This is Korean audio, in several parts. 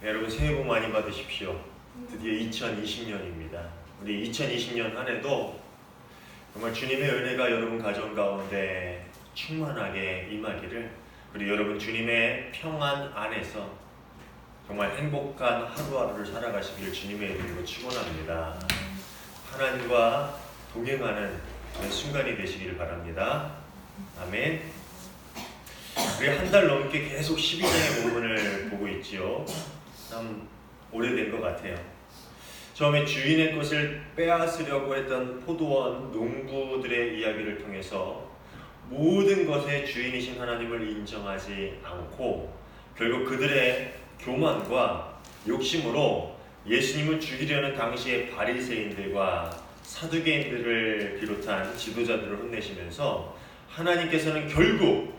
여러분 새해 복 많이 받으십시오. 드디어 2020년입니다. 우리 2020년 한 해도 정말 주님의 은혜가 여러분 가정 가운데 충만하게 임하기를, 그리고 여러분 주님의 평안 안에서 정말 행복한 하루하루를 살아가시길 주님의 이름으로 축원합니다. 하나님과 동행하는 순간이 되시기를 바랍니다. 아멘. 우리 한 달 넘게 계속 12장의 본문을 보고 있지요. 참 오래된 것 같아요. 처음에 주인의 것을 빼앗으려고 했던 포도원 농부들의 이야기를 통해서 모든 것의 주인이신 하나님을 인정하지 않고 결국 그들의 교만과 욕심으로 예수님을 죽이려는 당시의 바리새인들과 사두개인들을 비롯한 지도자들을 혼내시면서 하나님께서는 결국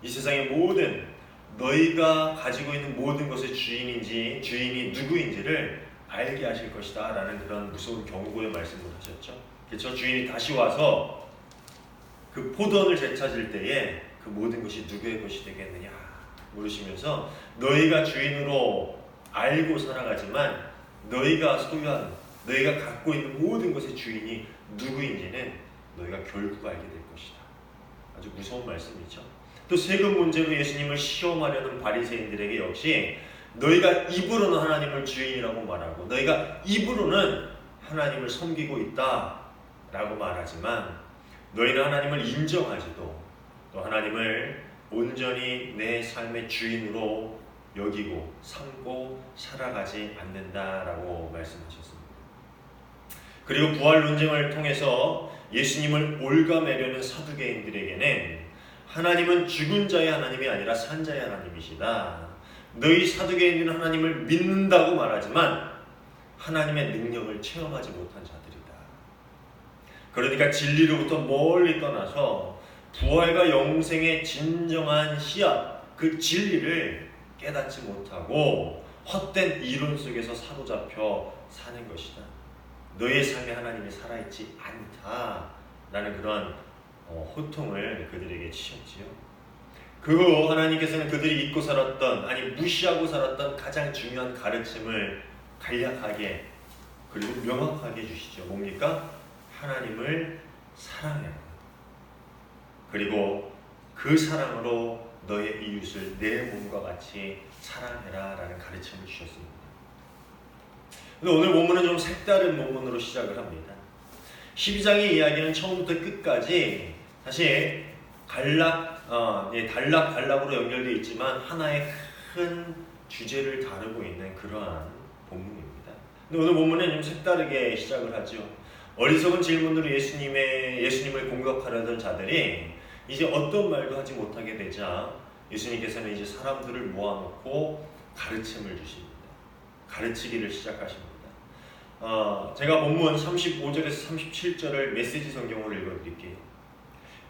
이 세상의 모든 너희가 가지고 있는 모든 것의 주인이 누구인지를 알게 하실 것이다 라는 그런 무서운 경고의 말씀을 하셨죠. 그렇죠? 주인이 다시 와서 그 포도원을 되찾을 때에 그 모든 것이 누구의 것이 되겠느냐 물으시면서 너희가 주인으로 알고 살아가지만 너희가 소유한, 너희가 갖고 있는 모든 것의 주인이 누구인지는 너희가 결국 알게 될 것이다. 아주 무서운 말씀이죠. 또 세금 문제로 예수님을 시험하려는 바리새인들에게 역시 너희가 입으로는 하나님을 주인이라고 말하고 너희가 입으로는 하나님을 섬기고 있다라고 말하지만 너희는 하나님을 인정하지도 또 하나님을 온전히 내 삶의 주인으로 여기고 삼고 살아가지 않는다라고 말씀하셨습니다. 그리고 부활 논쟁을 통해서 예수님을 올가매려는 사두개인들에게는 하나님은 죽은 자의 하나님이 아니라 산 자의 하나님이시다. 너희 사두개인들은 하나님을 믿는다고 말하지만 하나님의 능력을 체험하지 못한 자들이다. 그러니까 진리로부터 멀리 떠나서 부활과 영생의 진정한 씨앗, 그 진리를 깨닫지 못하고 헛된 이론 속에서 사로잡혀 사는 것이다. 너의 삶에 하나님이 살아있지 않다라는 그런 호통을 그들에게 치셨지요. 그 후 하나님께서는 그들이 잊고 살았던, 아니 무시하고 살았던 가장 중요한 가르침을 간략하게 그리고 명확하게 주시죠. 뭡니까? 하나님을 사랑해라. 그리고 그 사랑으로 너의 이웃을 내 몸과 같이 사랑해라 라는 가르침을 주셨습니다. 근데 오늘 본문은 좀 색다른 본문으로 시작을 합니다. 12장의 이야기는 처음부터 끝까지 사실 단락으로 연결되어 있지만 하나의 큰 주제를 다루고 있는 그러한 본문입니다. 근데 오늘 본문은 좀 색다르게 시작을 하죠. 어리석은 질문으로 예수님을 공격하려던 자들이 이제 어떤 말도 하지 못하게 되자 예수님께서는 이제 사람들을 모아놓고 가르침을 주십니다. 가르치기를 시작하십니다. 제가 본문 35절에서 37절을 메시지 성경으로 읽어드릴게요.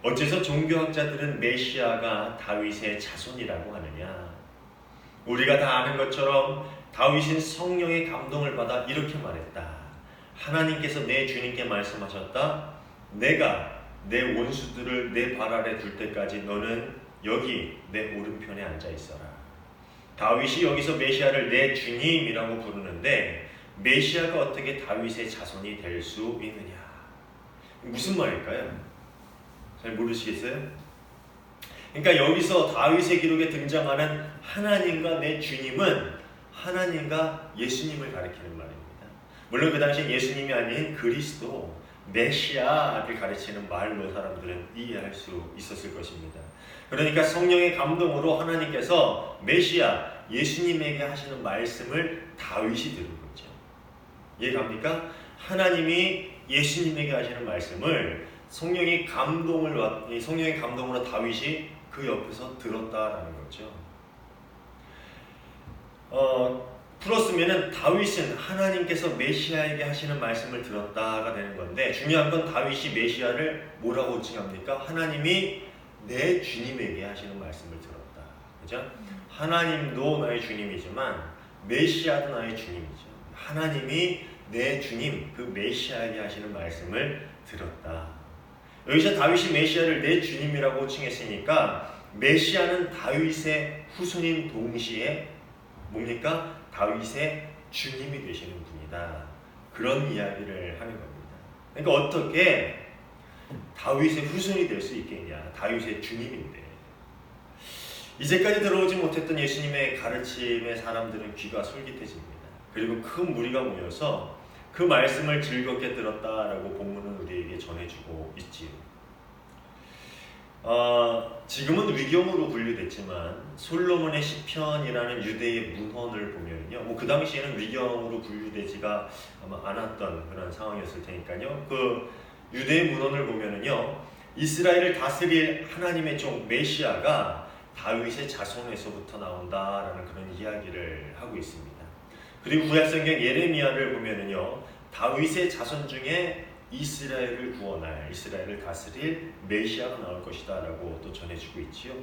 어째서 종교학자들은 메시아가 다윗의 자손이라고 하느냐? 우리가 다 아는 것처럼 다윗은 성령의 감동을 받아 이렇게 말했다. 하나님께서 내 주님께 말씀하셨다. 내가 내 원수들을 내 발 아래 둘 때까지 너는 여기 내 오른편에 앉아 있어라. 다윗이 여기서 메시아를 내 주님이라고 부르는데 메시아가 어떻게 다윗의 자손이 될 수 있느냐? 무슨 말일까요? 잘 모르시겠어요? 그러니까 여기서 다윗의 기록에 등장하는 하나님과 내 주님은 하나님과 예수님을 가리키는 말입니다. 물론 그 당시 예수님이 아닌 그리스도, 메시아를 가르치는 말로 사람들은 이해할 수 있었을 것입니다. 그러니까 성령의 감동으로 하나님께서 메시아, 예수님에게 하시는 말씀을 다윗이 들은 거죠. 이해갑니까? 하나님이 예수님에게 하시는 말씀을 성령의 감동으로 다윗이 그 옆에서 들었다라는 거죠. 풀었으면은 다윗은 하나님께서 메시아에게 하시는 말씀을 들었다가 되는 건데, 중요한 건 다윗이 메시아를 뭐라고 칭합니까? 하나님이 내 주님에게 하시는 말씀을 들었다. 그죠? 하나님도 나의 주님이지만 메시아도 나의 주님이죠. 하나님이 내 주님, 그 메시아에게 하시는 말씀을 들었다. 여기서 다윗이 메시아를 내 주님이라고 칭했으니까 메시아는 다윗의 후손인 동시에 뭡니까? 다윗의 주님이 되시는 분이다. 그런 이야기를 하는 겁니다. 그러니까 어떻게 다윗의 후손이 될 수 있겠냐? 다윗의 주님인데. 이제까지 들어오지 못했던 예수님의 가르침에 사람들은 귀가 솔깃해집니다. 그리고 큰 무리가 모여서 그 말씀을 즐겁게 들었다라고 본문은 우리에게 전해주고 있지요. 지금은 위경으로 분류됐지만 솔로몬의 시편이라는 유대의 문헌을 보면요, 뭐 그 당시에는 위경으로 분류되지가 아마 않았던 그런 상황이었을 테니까요. 그 유대의 문헌을 보면은요, 이스라엘을 다스릴 하나님의 종 메시아가 다윗의 자손에서부터 나온다라는 그런 이야기를 하고 있습니다. 그리고 구약성경 예레미야를 보면은요, 다윗의 자손 중에 이스라엘을 구원할, 이스라엘을 다스릴 메시아가 나올 것이다라고 또 전해주고 있지요.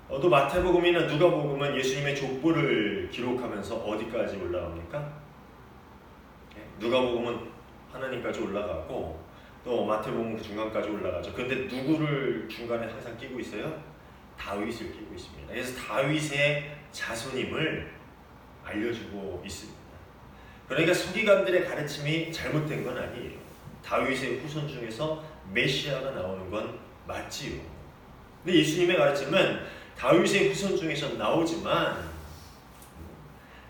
또 마태복음이나 누가복음은 예수님의 족보를 기록하면서 어디까지 올라갑니까? 누가복음은 하나님까지 올라가고 또 마태복음 그 중간까지 올라가죠. 그런데 누구를 중간에 항상 끼고 있어요? 다윗을 끼고 있습니다. 그래서 다윗의 자손임을 알려주고 있습니다. 그러니까 서기관들의 가르침이 잘못된 건 아니에요. 다윗의 후손 중에서 메시아가 나오는 건 맞지요. 근데 예수님의 가르침은 다윗의 후손 중에서 나오지만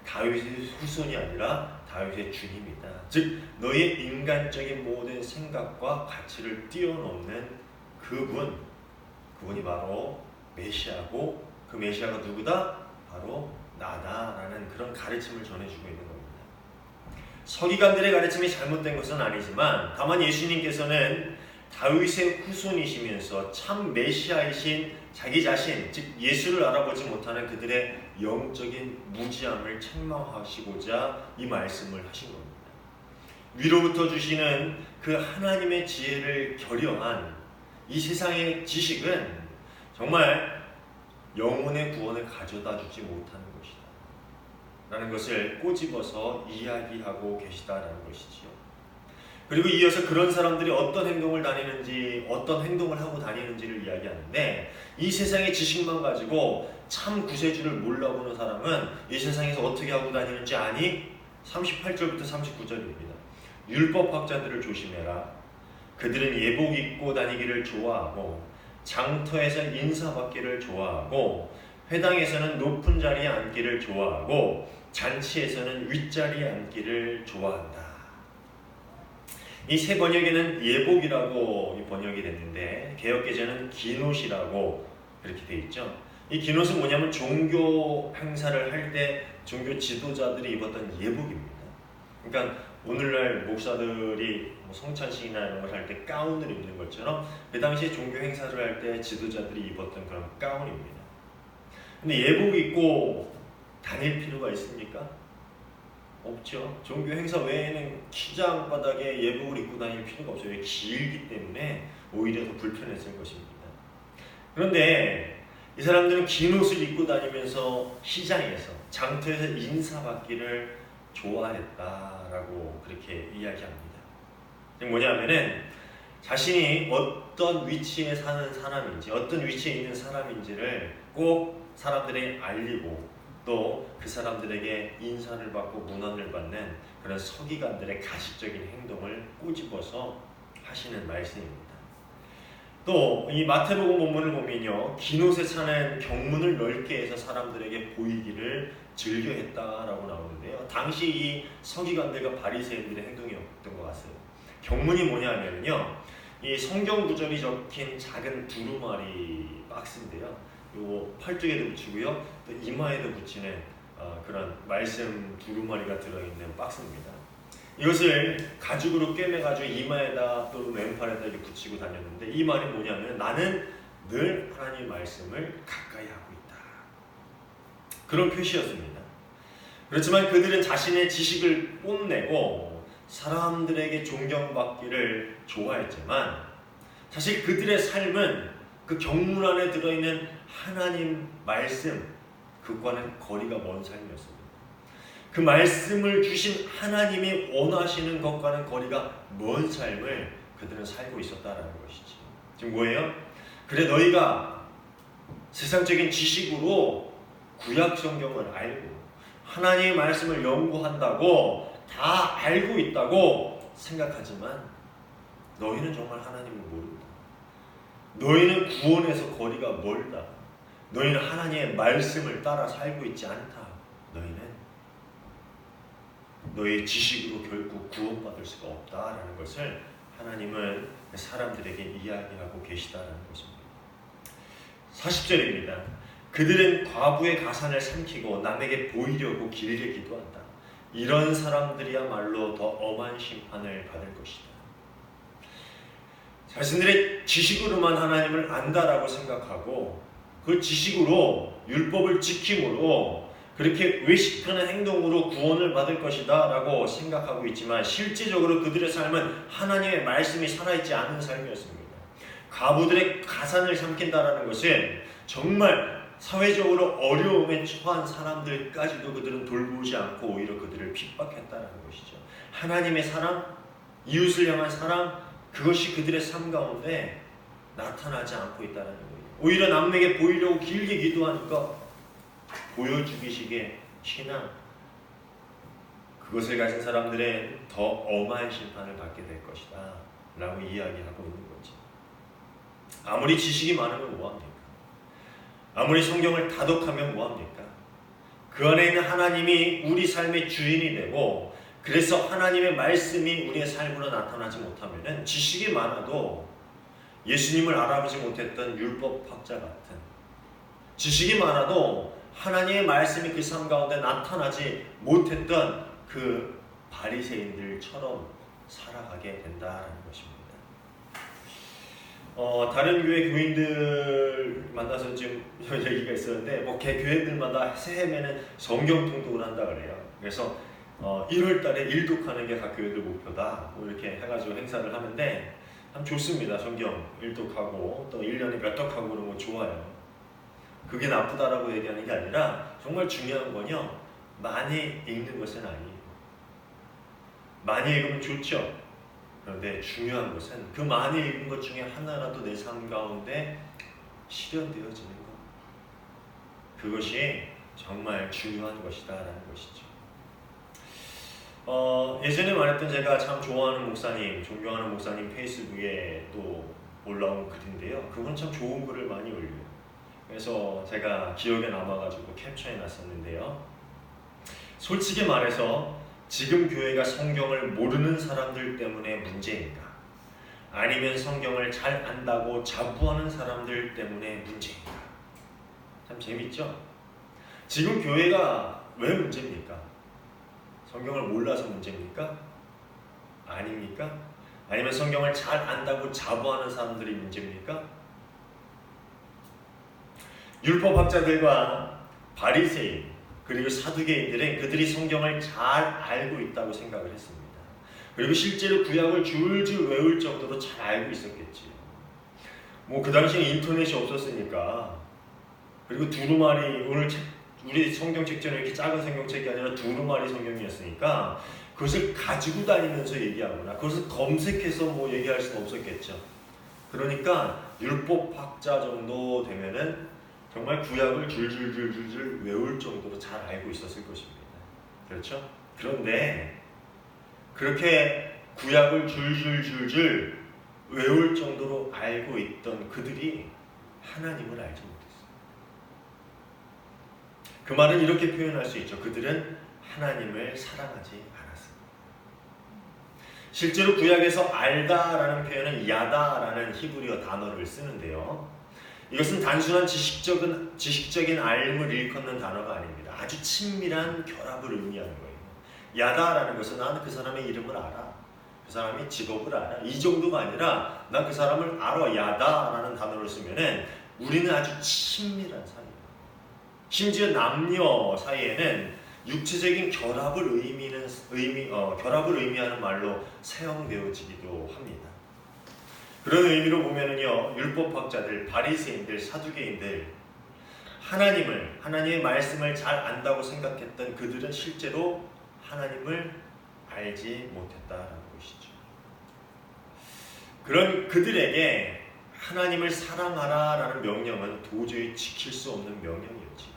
다윗의 후손이 아니라 다윗의 주님이다. 즉 너의 인간적인 모든 생각과 가치를 뛰어넘는 그분이 바로 메시아고, 그 메시아가 누구다? 바로 나다라는 그런 가르침을 전해주고 있는 겁니다. 서기관들의 가르침이 잘못된 것은 아니지만 다만 예수님께서는 다윗의 후손이시면서 참 메시아이신 자기 자신, 즉 예수를 알아보지 못하는 그들의 영적인 무지함을 책망하시고자 이 말씀을 하신 겁니다. 위로부터 주시는 그 하나님의 지혜를 결여한 이 세상의 지식은 정말 영혼의 구원을 가져다 주지 못하는 것이다 라는 것을 꼬집어서 이야기하고 계시다라는 것이지요. 그리고 이어서 그런 사람들이 어떤 행동을 다니는지, 어떤 행동을 하고 다니는지를 이야기하는데, 이 세상의 지식만 가지고 참 구세주를 몰라보는 사람은 이 세상에서 어떻게 하고 다니는지 아니? 38절부터 39절입니다. 율법학자들을 조심해라. 그들은 예복 입고 다니기를 좋아하고 장터에서 인사받기를 좋아하고 회당에서는 높은 자리에 앉기를 좋아하고 잔치에서는 윗자리에 앉기를 좋아한다. 이 세 번역에는 예복이라고 번역이 됐는데 개역개정은 기노시라고 그렇게 돼 있죠. 이 기노는 뭐냐면 종교 행사를 할 때 종교 지도자들이 입었던 예복입니다. 그러니까 오늘날 목사들이 성찬식이나 이런 걸 할 때 가운을 입는 것처럼 그 당시에 종교 행사를 할 때 지도자들이 입었던 그런 가운입니다. 근데 예복 입고 다닐 필요가 있습니까? 없죠. 종교 행사 외에는 기장 바닥에 예복을 입고 다닐 필요가 없어요. 길기 때문에 오히려 더 불편했을 것입니다. 그런데 이 사람들은 긴 옷을 입고 다니면서 시장에서, 장터에서 인사받기를 좋아했다라고 그렇게 이야기합니다. 뭐냐면은 자신이 어떤 위치에 사는 사람인지, 어떤 위치에 있는 사람인지를 꼭 사람들에게 알리고 또 그 사람들에게 인사를 받고 문안을 받는 그런 서기관들의 가식적인 행동을 꼬집어서 하시는 말씀입니다. 또 이 마태복음 본문을 보면요, 긴 옷에 차는 경문을 넓게 해서 사람들에게 보이기를 즐겨했다라고 나오는데요. 당시 이 서기관들과 바리새인들의 행동이었던 것 같아요. 경문이 뭐냐면요, 이 성경 구절이 적힌 작은 두루마리 박스인데요. 요 팔뚝에도 붙이고요, 또 이마에도 붙이는 그런 말씀 두루마리가 들어있는 박스입니다. 이것을 가죽으로 꿰매가지고 이마에다 또 왼팔에다 이렇게 붙이고 다녔는데, 이 말이 뭐냐면 나는 늘 하나님 말씀을 가까이 하고 있다, 그런 표시였습니다. 그렇지만 그들은 자신의 지식을 뽐내고 사람들에게 존경받기를 좋아했지만 사실 그들의 삶은 그 경문 안에 들어있는 하나님 말씀, 그과는 거리가 먼 삶이었습니다. 그 말씀을 주신 하나님이 원하시는 것과는 거리가 먼 삶을 그들은 살고 있었다라는 것이지. 지금 뭐예요? 그래 너희가 세상적인 지식으로 구약 성경을 알고 하나님의 말씀을 연구한다고 다 알고 있다고 생각하지만 너희는 정말 하나님을 모른다. 너희는 구원에서 거리가 멀다. 너희는 하나님의 말씀을 따라 살고 있지 않다. 너희는 너희 지식으로 결국 구원받을 수가 없다라는 것을 하나님은 사람들에게 이야기하고 계시다라는 것입니다. 40절입니다. 그들은 과부의 가산을 삼키고 남에게 보이려고 길게 기도한다. 이런 사람들이야말로 더 엄한 심판을 받을 것이다. 자신들의 지식으로만 하나님을 안다라고 생각하고 그 지식으로 율법을 지킴으로 그렇게 외식하는 행동으로 구원을 받을 것이다 라고 생각하고 있지만 실제적으로 그들의 삶은 하나님의 말씀이 살아있지 않은 삶이었습니다. 과부들의 가산을 삼킨다라는 것은 정말 사회적으로 어려움에 처한 사람들까지도 그들은 돌보지 않고 오히려 그들을 핍박했다라는 것이죠. 하나님의 사랑, 이웃을 향한 사랑, 그것이 그들의 삶 가운데 나타나지 않고 있다는 거예요. 오히려 남에게 보이려고 길게 기도하니까 보여주기식의 신앙, 그것을 가진 사람들은 더 엄한 심판을 받게 될 것이다 라고 이야기하고 있는 거지. 아무리 지식이 많으면 뭐합니까? 아무리 성경을 다독하면 뭐합니까? 그 안에 있는 하나님이 우리 삶의 주인이 되고 그래서 하나님의 말씀이 우리의 삶으로 나타나지 못하면 지식이 많아도 예수님을 알아보지 못했던 율법학자 같은, 지식이 많아도 하나님의 말씀이 그 삶 가운데 나타나지 못했던 그 바리새인들처럼 살아가게 된다는 것입니다. 다른 교회 교인들 만나서 지금 얘기가 있었는데 교회들마다 새해면은 성경 통독을 한다 그래요. 그래서 1월 달에 일독하는 게 각 교회들 목표다. 이렇게 해가지고 행사를 하는데 참 좋습니다. 성경 일독하고 또 1년에 몇 독하고 그런 거 좋아요. 그게 나쁘다라고 얘기하는 게 아니라 정말 중요한 건요. 많이 읽는 것은 아니에요. 많이 읽으면 좋죠. 그런데 중요한 것은 그 많이 읽은 것 중에 하나라도 내 삶 가운데 실현되어지는 것. 그것이 정말 중요한 것이다라는 것이죠. 예전에 말했던 제가 참 좋아하는 목사님, 존경하는 목사님 페이스북에 또 올라온 글인데요. 그분 참 좋은 글을 많이 올려요. 그래서 제가 기억에 남아가지고 캡처해놨었는데요. 솔직히 말해서 지금 교회가 성경을 모르는 사람들 때문에 문제인가? 아니면 성경을 잘 안다고 자부하는 사람들 때문에 문제인가? 참 재밌죠? 지금 교회가 왜 문제입니까? 성경을 몰라서 문제입니까? 아닙니까? 아니면 성경을 잘 안다고 자부하는 사람들이 문제입니까? 율법학자들과 바리새인 그리고 사두개인들은 그들이 성경을 잘 알고 있다고 생각을 했습니다. 그리고 실제로 구약을 줄줄 외울 정도로 잘 알고 있었겠지요. 그 당시에 인터넷이 없었으니까. 그리고 두루마리, 오늘 우리 성경책처럼 이렇게 작은 성경책이 아니라 두루마리 성경이었으니까 그것을 가지고 다니면서 얘기하거나 그것을 검색해서 얘기할 수는 없었겠죠. 그러니까 율법학자 정도 되면은 정말 구약을 줄줄줄줄 외울 정도로 잘 알고 있었을 것입니다. 그렇죠? 그런데 그렇게 구약을 줄줄줄줄 외울 정도로 알고 있던 그들이 하나님을 알지 못했어요. 그 말은 이렇게 표현할 수 있죠. 그들은 하나님을 사랑하지 않았습니다. 실제로 구약에서 알다라는 표현은 야다라는 히브리어 단어를 쓰는데요. 이것은 단순한 지식적인 알을 일컫는 단어가 아닙니다. 아주 친밀한 결합을 의미하는 거예요. 야다라는 것은 나는 그 사람의 이름을 알아. 그 사람의 직업을 알아. 이 정도가 아니라 난 그 사람을 알아. 야다라는 단어를 쓰면은 우리는 아주 친밀한 사이예요. 심지어 남녀 사이에는 육체적인 결합을 의미하는 말로 사용되어지기도 합니다. 그런 의미로 보면은요, 율법학자들, 바리새인들, 사두개인들, 하나님의 말씀을 잘 안다고 생각했던 그들은 실제로 하나님을 알지 못했다라는 것이죠. 그런 그들에게 하나님을 사랑하라라는 명령은 도저히 지킬 수 없는 명령이었지.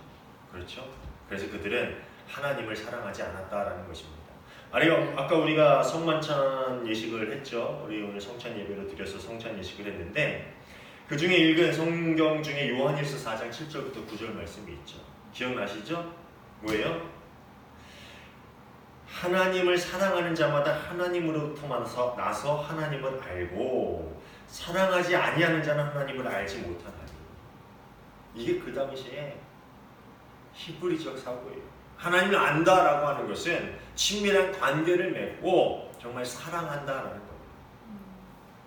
그렇죠? 그래서 그들은 하나님을 사랑하지 않았다라는 것입니다. 아까 우리가 성만찬 예식을 했죠. 우리 오늘 성찬 예배로 드려서 성찬 예식을 했는데 그 중에 읽은 성경 중에 요한일서 4장 7절부터 9절 말씀이 있죠. 기억나시죠? 뭐예요? 하나님을 사랑하는 자마다 하나님으로부터 나서 하나님을 알고 사랑하지 아니하는 자는 하나님을 알지 못하나니. 이게 그 당시에 히브리적 사고예요. 하나님을 안다라고 하는 것은 친밀한 관계를 맺고 정말 사랑한다라는 거예요.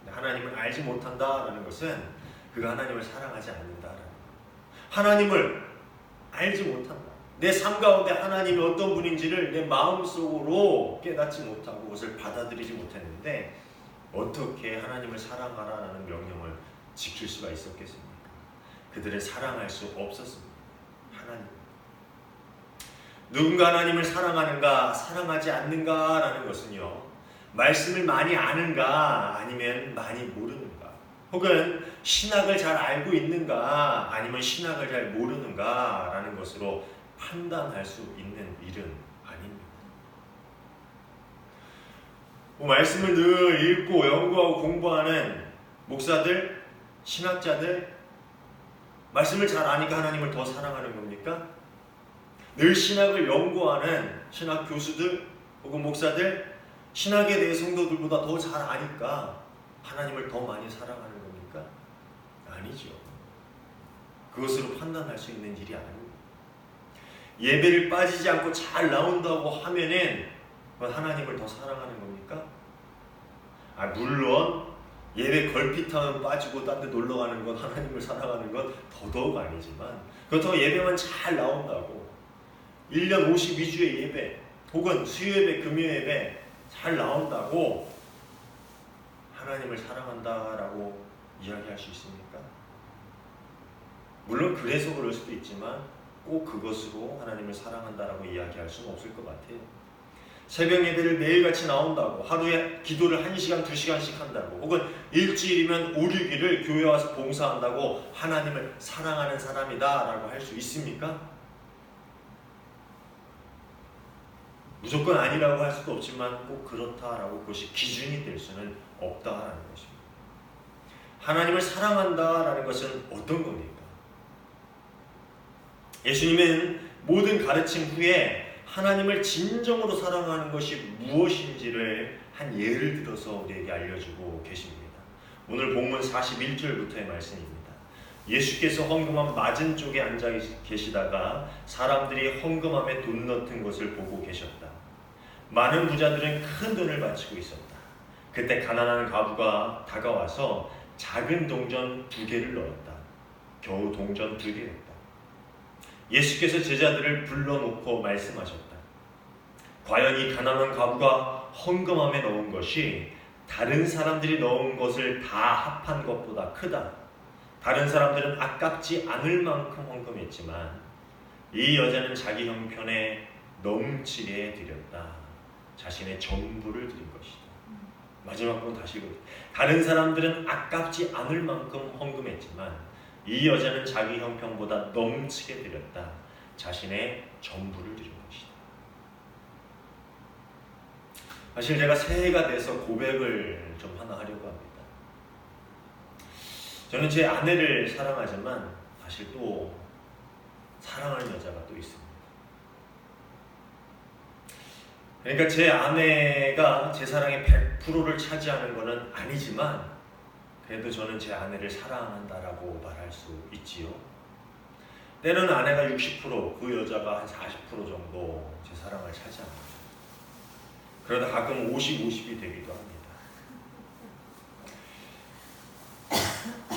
하나님을 알지 못한다라는 것은 그가 하나님을 사랑하지 않는다라는 거예요. 하나님을 알지 못한다. 내 삶 가운데 하나님이 어떤 분인지를 내 마음속으로 깨닫지 못하고 그것을 받아들이지 못했는데 어떻게 하나님을 사랑하라는 명령을 지킬 수가 있었겠습니까? 그들은 사랑할 수 없었습니다. 하나님. 누군가 하나님을 사랑하는가 사랑하지 않는가라는 것은요, 말씀을 많이 아는가 아니면 많이 모르는가, 혹은 신학을 잘 알고 있는가 아니면 신학을 잘 모르는가라는 것으로 판단할 수 있는 일은 아닙니다. 말씀을 늘 읽고 연구하고 공부하는 목사들, 신학자들, 말씀을 잘 아니까 하나님을 더 사랑하는 겁니까? 늘 신학을 연구하는 신학 교수들 혹은 목사들, 신학에 대해 성도들보다 더 잘 아니까 하나님을 더 많이 사랑하는 겁니까? 아니죠. 그것으로 판단할 수 있는 일이 아닙니다. 예배를 빠지지 않고 잘 나온다고 하면은 그건 하나님을 더 사랑하는 겁니까? 물론 예배 걸핏하면 빠지고 딴 데 놀러 가는 건 하나님을 사랑하는 건 더더욱 아니지만, 그렇다고 예배만 잘 나온다고 1년 52주의 예배 혹은 수요예배, 금요예배 잘 나온다고 하나님을 사랑한다라고 이야기할 수 있습니까? 물론 그래서 그럴 수도 있지만 꼭 그것으로 하나님을 사랑한다라고 이야기할 수는 없을 것 같아요. 새벽 예배를 매일같이 나온다고, 하루에 기도를 1시간, 2시간씩 한다고, 혹은 일주일이면 5, 6일을 교회 와서 봉사한다고 하나님을 사랑하는 사람이다라고 할 수 있습니까? 무조건 아니라고 할 수도 없지만 꼭 그렇다라고 그것이 기준이 될 수는 없다라는 것입니다. 하나님을 사랑한다라는 것은 어떤 겁니까? 예수님은 모든 가르침 후에 하나님을 진정으로 사랑하는 것이 무엇인지를 한 예를 들어서 우리에게 알려주고 계십니다. 오늘 본문 41절부터의 말씀입니다. 예수께서 헌금함 맞은 쪽에 앉아 계시다가 사람들이 헌금함에 돈 넣던 것을 보고 계셨다. 많은 부자들은 큰 돈을 바치고 있었다. 그때 가난한 과부가 다가와서 작은 동전 2개를 넣었다. 겨우 동전 2개였다. 예수께서 제자들을 불러놓고 말씀하셨다. 과연 이 가난한 과부가 헌금함에 넣은 것이 다른 사람들이 넣은 것을 다 합한 것보다 크다. 다른 사람들은 아깝지 않을 만큼 헌금했지만 이 여자는 자기 형편에 넘치게 드렸다. 자신의 전부를 드린 것이다. 마지막 부분 다시 읽어요. 다른 사람들은 아깝지 않을 만큼 헌금했지만 이 여자는 자기 형편보다 넘치게 드렸다. 자신의 전부를 드린 것이다. 사실 제가 새해가 돼서 고백을 좀 하나 하려고 합니다. 저는 제 아내를 사랑하지만 사실 또 사랑하는 여자가 또 있습니다. 그러니까 제 아내가 제 사랑의 100%를 차지하는 것은 아니지만 그래도 저는 제 아내를 사랑한다라고 말할 수 있지요. 때로는 아내가 60%, 그 여자가 한 40% 정도 제 사랑을 차지합니다. 그러다 가끔 50-50이 되기도 합니다.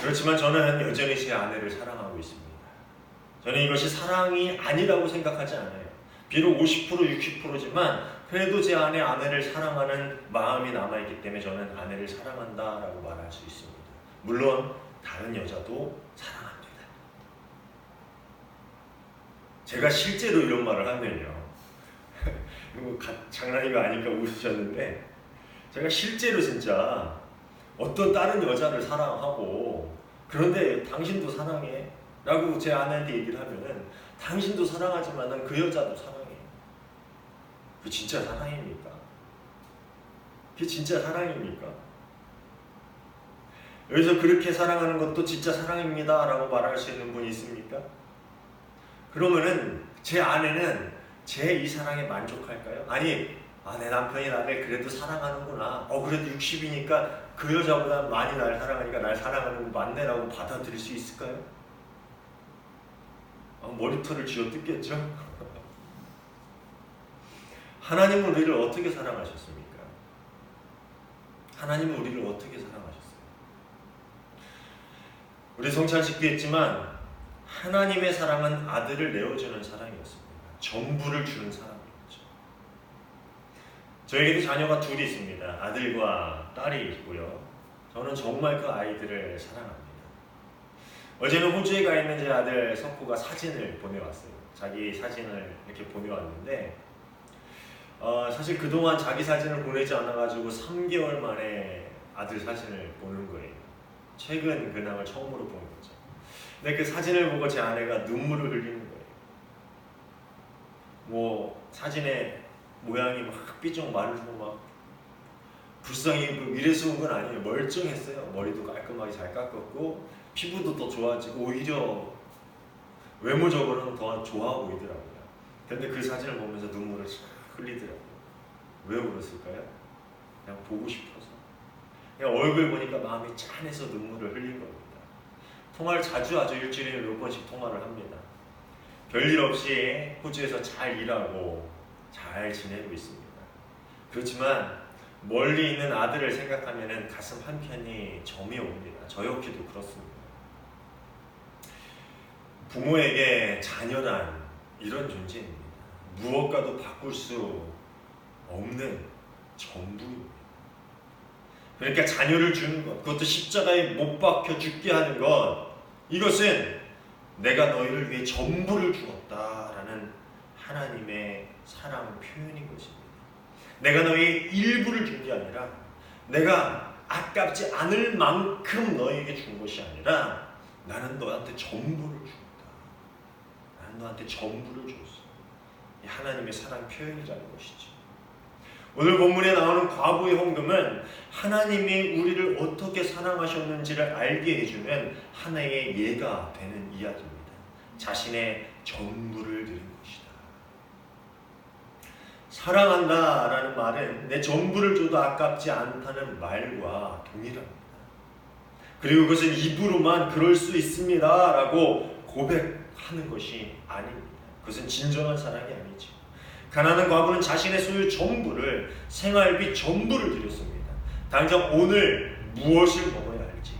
그렇지만 저는 여전히 제 아내를 사랑하고 있습니다. 저는 이것이 사랑이 아니라고 생각하지 않아요. 비록 50%, 60%지만 그래도 제 안에 아내를 사랑하는 마음이 남아있기 때문에 저는 아내를 사랑한다라고 말할 수 있습니다. 물론 다른 여자도 사랑합니다. 제가 실제로 이런 말을 하면요, 장난이가 아니까 웃으셨는데, 제가 실제로 진짜 어떤 다른 여자를 사랑하고 그런데 당신도 사랑해? 라고 제 아내한테 얘기를 하면은 당신도 사랑하지만 난 그 여자도 사랑해. 그 진짜 사랑입니까? 그게 진짜 사랑입니까? 여기서 그렇게 사랑하는 것도 진짜 사랑입니다 라고 말할 수 있는 분이 있습니까? 그러면은 제 아내는 제 이 사랑에 만족할까요? 아니, 내 남편이 나를 그래도 사랑하는구나. 그래도 60이니까 그 여자보다 많이 날 사랑하니까 날 사랑하는 거 맞네라고 받아들일 수 있을까요? 머리털을 쥐어 뜯겠죠? 하나님은 우리를 어떻게 사랑하셨습니까? 하나님은 우리를 어떻게 사랑하셨어요? 우리 성찬식도 했지만 하나님의 사랑은 아들을 내어주는 사랑이었습니다. 전부를 주는 사랑이었죠. 저에게도 자녀가 둘이 있습니다. 아들과 딸이 있고요. 저는 정말 그 아이들을 사랑합니다. 어제는 호주에 가 있는 제 아들 석호가 사진을 보내왔어요. 자기 사진을 이렇게 보내왔는데 사실 그동안 자기 사진을 보내지 않아가지고 3개월 만에 아들 사진을 보는 거예요. 최근 근황을 처음으로 본 거죠. 근데 그 사진을 보고 제 아내가 눈물을 흘리는 거예요. 사진에 모양이 막 삐쩍 마르고 막 불쌍히 이래서 온 건 아니에요. 멀쩡했어요. 머리도 깔끔하게 잘 깎았고 피부도 더 좋아지고 오히려 외모적으로는 더 좋아 보이더라고요. 근데 그 사진을 보면서 눈물을 쫙 흘리더라고요. 왜 울었을까요? 그냥 보고 싶어서. 그냥 얼굴 보니까 마음이 짠해서 눈물을 흘린 겁니다. 통화를 자주 하죠. 일주일에 몇 번씩 통화를 합니다. 별일 없이 호주에서 잘 일하고 잘 지내고 있습니다. 그렇지만 멀리 있는 아들을 생각하면 가슴 한켠이 점이 옵니다. 저 역시도 그렇습니다. 부모에게 자녀란 이런 존재입니다. 무엇과도 바꿀 수 없는 전부입니다. 그러니까 자녀를 주는 것, 그것도 십자가에 못 박혀 죽게 하는 것, 이것은 내가 너희를 위해 전부를 주었다라는 하나님의 사랑 표현인 것입니다. 내가 너희 일부를 준 게 아니라 내가 아깝지 않을 만큼 너희에게 준 것이 아니라 나는 너한테 전부를 주었다. 나는 너한테 전부를 줬어. 이 하나님의 사랑 표현이라는 것이죠. 오늘 본문에 나오는 과부의 헌금은 하나님이 우리를 어떻게 사랑하셨는지를 알게 해주는 하나의 예가 되는 이야기입니다. 자신의 전부를 드린 것이다. 사랑한다라는 말은 내 전부를 줘도 아깝지 않다는 말과 동일합니다. 그리고 그것은 입으로만 그럴 수 있습니다 라고 고백하는 것이 아닙니다. 그것은 진정한 사랑이 아니죠. 가난한 과부는 자신의 소유 전부를, 생활비 전부를 드렸습니다. 당장 오늘 무엇을 먹어야 할지,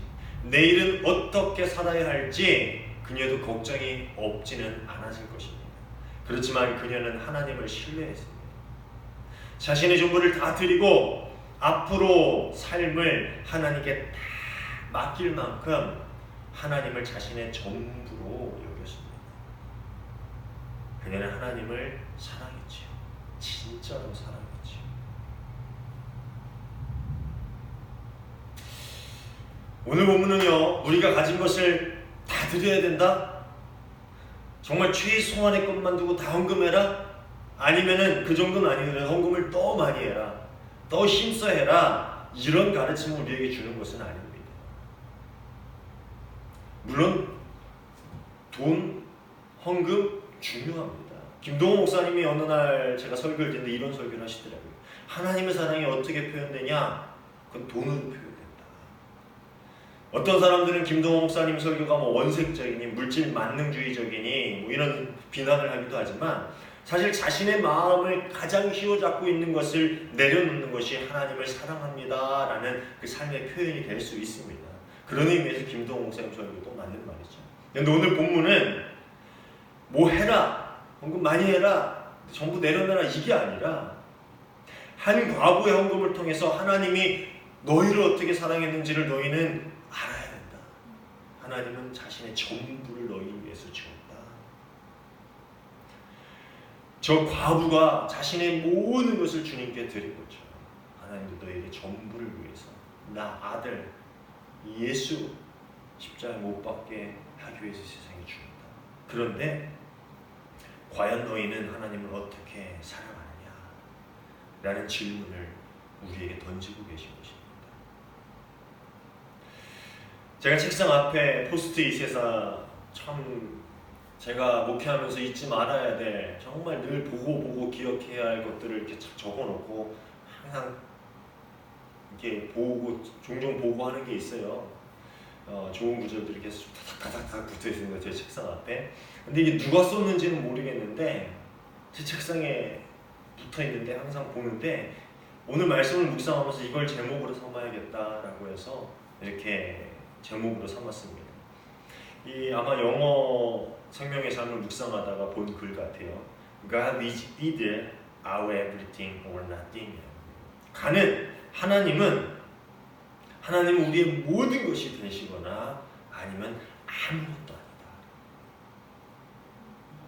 내일은 어떻게 살아야 할지 그녀도 걱정이 없지는 않았을 것입니다. 그렇지만 그녀는 하나님을 신뢰했습니다. 자신의 전부를 다 드리고 앞으로 삶을 하나님께 다 맡길 만큼 하나님을 자신의 전부로 여겼습니다. 그녀는 하나님을 사랑했지요. 진짜로 사랑했지요. 오늘 본문은요, 우리가 가진 것을 다 드려야 된다? 정말 최소한의 것만 두고 다 헌금해라? 아니면은 그 정도는 아니더라도 헌금을 더 많이 해라, 더 힘써 해라, 이런 가르침을 우리에게 주는 것은 아닙니다. 물론 돈, 헌금 중요합니다. 김동호 목사님이 어느 날 제가 설교를 듣는데 이런 설교를 하시더라고요. 하나님의 사랑이 어떻게 표현되냐? 그건 돈으로 표현된다. 어떤 사람들은 김동호 목사님 설교가 원색적이니 물질 만능주의적이니 이런 비난을 하기도 하지만 사실 자신의 마음을 가장 휘어잡고 있는 것을 내려놓는 것이 하나님을 사랑합니다라는 그 삶의 표현이 될 수 있습니다. 그런 의미에서 김동호 목사님 설교도 맞는 말이죠. 그런데 오늘 본문은 뭐 해라, 헌금 많이 해라, 전부 내려놔라 이게 아니라 한 과부의 헌금을 통해서 하나님이 너희를 어떻게 사랑했는지를 너희는 알아야 된다. 하나님은 자신의 전부를 너희 위해서 주었다. 저 과부가 자신의 모든 것을 주님께 드린 것처럼 하나님도 너에게 전부를 위해서 나 아들 예수 십자가에 못 박게 하기 위해서 세상에 주었다. 그런데 과연 너희는 하나님을 어떻게 사랑하느냐? 라는 질문을 우리에게 던지고 계신 것입니다. 제가 책상 앞에 포스트잇에서 참 제가 목회하면서 잊지 말아야 될, 정말 늘 보고 기억해야 할 것들을 이렇게 적어놓고 항상 이렇게 종종 보고 하는 게 있어요. 좋은 구절들이 계속 다닥다닥 붙어 있는 거예요, 제 책상 앞에. 근데 이게 누가 썼는지는 모르겠는데 제 책상에 붙어 있는데 항상 보는데, 오늘 말씀을 묵상하면서 이걸 제목으로 삼아야겠다라고 해서 이렇게 제목으로 삼았습니다. 이 아마 영어 생명의 삶을 묵상하다가 본 글 같아요. God is either our everything or nothing. 하나님은 우리의 모든 것이 되시거나 아니면 아무것도 아니다.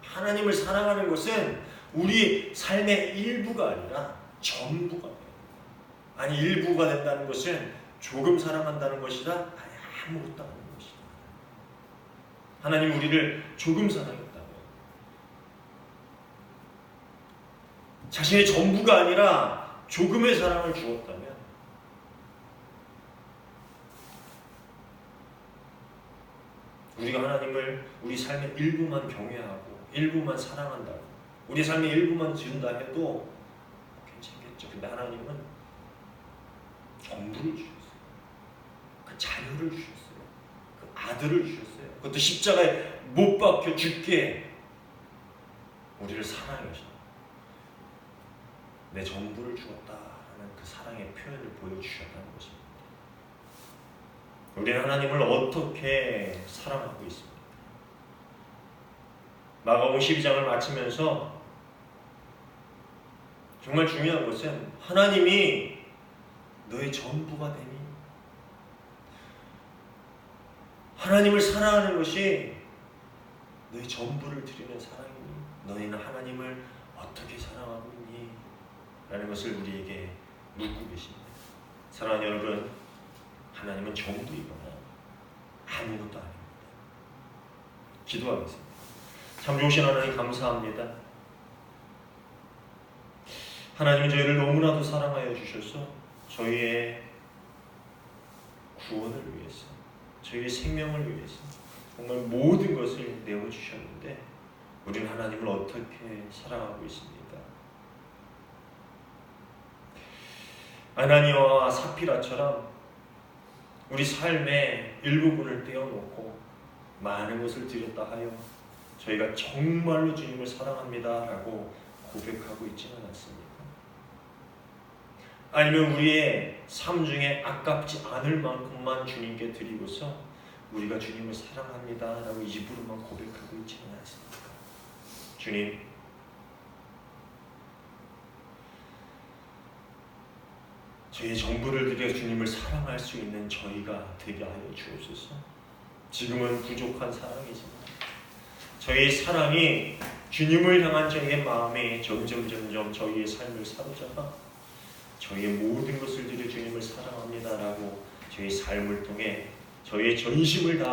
하나님을 사랑하는 것은 우리 삶의 일부가 아니라 전부가 돼요. 아니, 일부가 된다는 것은 조금 사랑한다는 것이라 아니 아무것도 아닌 것이다. 하나님 우리를 조금 사랑했다면, 자신의 전부가 아니라 조금의 사랑을 주었다면, 우리가 하나님을 우리 삶의 일부만 경외하고 일부만 사랑한다고, 우리 삶의 일부만 지른다 해도 괜찮겠죠. 근데 하나님은 전부를 주셨어요. 그 자녀를 주셨어요. 그 아들을 주셨어요. 그것도 십자가에 못 박혀 죽게 우리를 사랑하셔. 내 전부를 주었다라는 그 사랑의 표현을 보여주셨다는 것입니다. 우리는 하나님을 어떻게 사랑하고 있습니까? 마가복음 12장을 마치면서 정말 중요한 것은 하나님이 너의 전부가 되니, 하나님을 사랑하는 것이 너의 전부를 드리는 사랑이니, 너희는 하나님을 어떻게 사랑하고 있니? 라는 것을 우리에게 묻고 계십니다. 사랑하는 여러분, 하나님은 전부이거나 아무것도 아닙니다. 기도하겠습니다. 참 좋으신 하나님 감사합니다. 하나님은 저희를 너무나도 사랑하여 주셔서 저희의 구원을 위해서, 저희의 생명을 위해서 정말 모든 것을 내어주셨는데 우리는 하나님을 어떻게 사랑하고 있습니까? 아나니아와 사피라처럼 우리 삶의 일부분을 떼어놓고 많은 것을 드렸다 하여 저희가 정말로 주님을 사랑합니다 라고 고백하고 있지는 않습니다. 아니면 우리의 삶 중에 아깝지 않을 만큼만 주님께 드리고서 우리가 주님을 사랑합니다 라고 입으로만 고백하고 있지는 않습니까? 주님, 저희의 전부를 드려 주님을 사랑할 수 있는 저희가 되게 하여 주옵소서. 지금은 부족한 사랑이지만 저희의 사랑이 주님을 향한 저희의 마음에 점점 저희의 삶을 사로잡아 저희의 모든 것을 드려 주님을 사랑합니다라고 저희 삶을 통해 저희의 전심을 다